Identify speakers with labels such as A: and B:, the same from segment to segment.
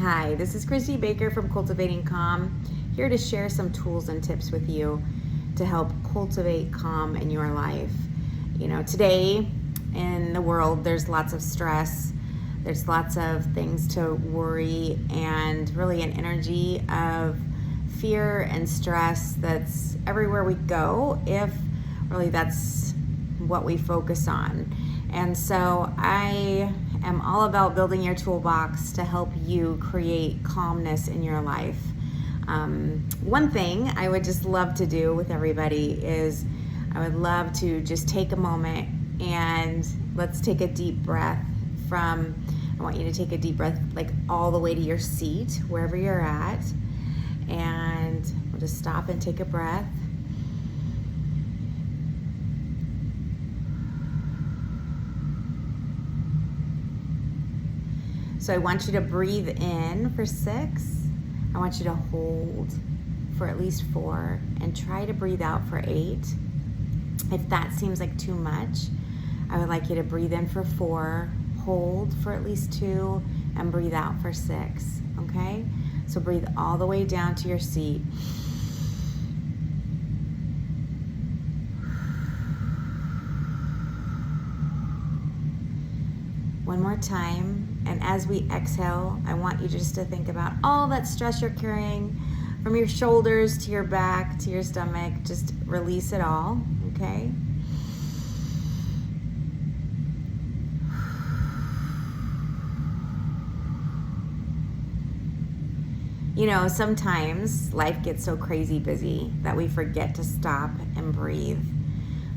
A: Hi, this is Christy Baker from Cultivating Calm, here to share some tools and tips with you to help cultivate calm in your life. You know, today in the world, there's lots of stress, there's lots of things to worry, and really an energy of fear and stress that's everywhere we go, if really that's what we focus on. And so I am all about building your toolbox to help you create calmness in your life. One thing I would just love to do with everybody is I would love to just take a moment and let's take a deep breath I want you to take a deep breath like all the way to your seat, wherever you're at. And we'll just stop and take a breath. So I want you to breathe in for 6. I want you to hold for at least 4 and try to breathe out for 8. If that seems like too much, I would like you to breathe in for 4, hold for at least 2, and breathe out for 6, okay? So breathe all the way down to your seat. One more time. And as we exhale, I want you just to think about all that stress you're carrying from your shoulders to your back to your stomach. Just release it all, okay? You know, sometimes life gets so crazy busy that we forget to stop and breathe,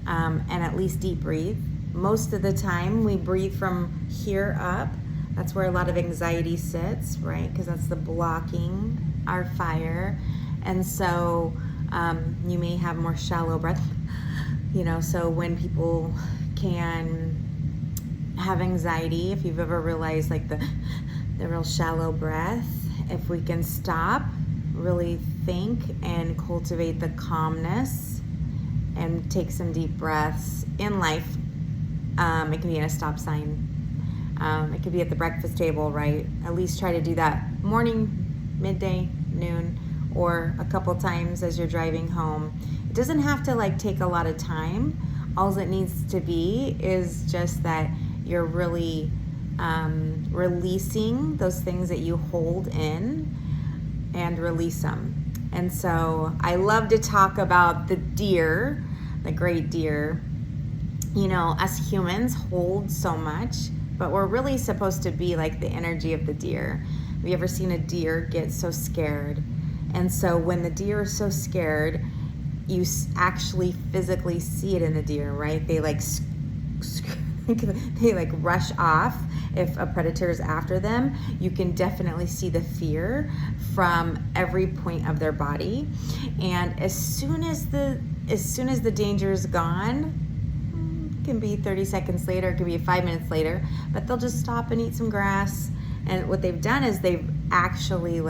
A: and at least deep breathe. Most of the time we breathe from here up. That's where a lot of anxiety sits, right? Because that's the blocking our fire. And so you may have more shallow breath, so when people can have anxiety, if you've ever realized like the real shallow breath, if we can stop, really think and cultivate the calmness and take some deep breaths in life. It can be at a stop sign. It could be at the breakfast table, right? At least try to do that morning, midday, noon, or a couple times as you're driving home. It doesn't have to take a lot of time. All it needs to be is just that you're really releasing those things that you hold in and release them. And so I love to talk about the deer, the great deer. You know, us humans hold so much, but we're really supposed to be like the energy of the deer. Have you ever seen a deer get so scared? And so when the deer is so scared, you actually physically see it in the deer, right? They they rush off. If a predator is after them, you can definitely see the fear from every point of their body. And as soon as the danger is gone, can be 30 seconds later, it could be 5 minutes later, but they'll just stop and eat some grass. And what they've done is they've actually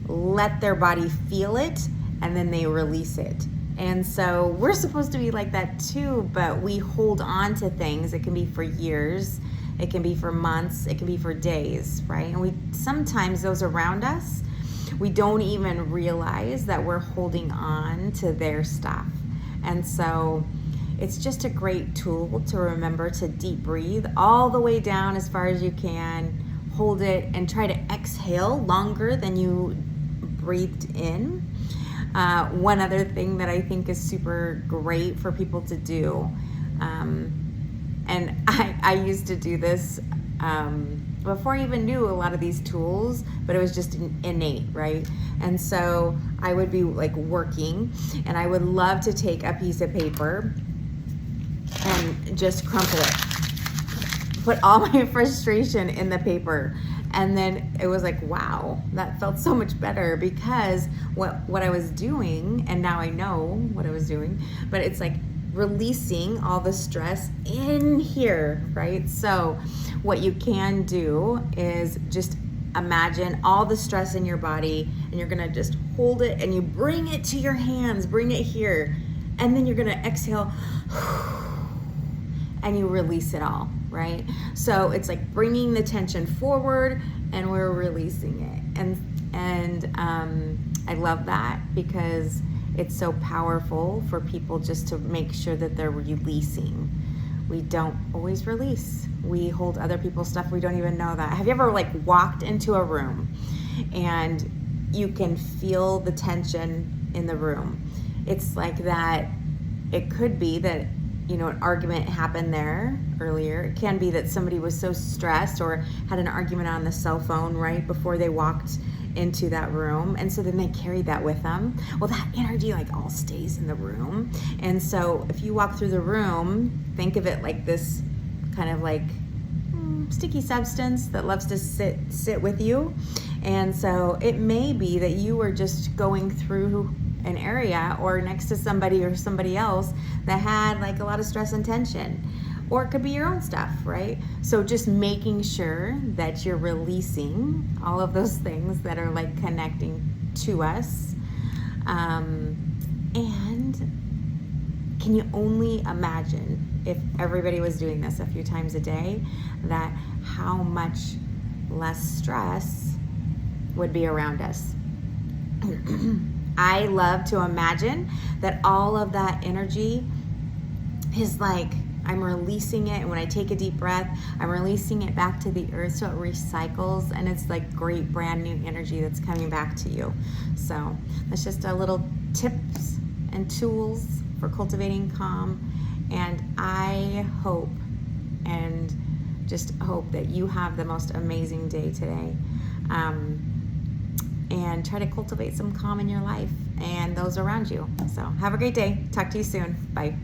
A: let their body feel it, and then they release it. And so we're supposed to be like that too, but we hold on to things. It can be for years, it can be for months, it can be for days, right? And sometimes those around us, we don't even realize that we're holding on to their stuff. And so it's just a great tool to remember to deep breathe all the way down as far as you can, hold it, and try to exhale longer than you breathed in. One other thing that I think is super great for people to do, and I used to do this before I even knew a lot of these tools, but it was just innate, right? And so I would be working, and I would love to take a piece of paper and just crumple it, put all my frustration in the paper. And then it was wow, that felt so much better, because what I was doing, and now I know what I was doing, but it's releasing all the stress in here, right? So what you can do is just imagine all the stress in your body, and you're gonna just hold it and you bring it to your hands, bring it here, and then you're gonna exhale and you release it all. right? So it's like bringing the tension forward and we're releasing it. And I love that because it's so powerful for people just to make sure that they're releasing. We don't always release. We hold other people's stuff. We don't even know that. Have you ever like walked into a room and you can feel the tension in the room? It's like that. It could be that, you know, an argument happened there earlier. It can be that somebody was so stressed or had an argument on the cell phone right before they walked into that room, and so then they carried that with them. Well, that energy like all stays in the room. And so if you walk through the room, think of it like this kind of like sticky substance that loves to sit with you. And so it may be that you were just going through an area or next to somebody or somebody else that had like a lot of stress and tension, or it could be your own stuff, right? So just making sure that you're releasing all of those things that are like connecting to us. And can you only imagine if everybody was doing this a few times a day, that how much less stress would be around us? I love to imagine that all of that energy is like, I'm releasing it, and when I take a deep breath, I'm releasing it back to the earth so it recycles, and it's like great brand new energy that's coming back to you. So that's just a little tips and tools for cultivating calm, and I hope and just hope that you have the most amazing day today. And try to cultivate some calm in your life and those around you. So have a great day. Talk to you soon. Bye.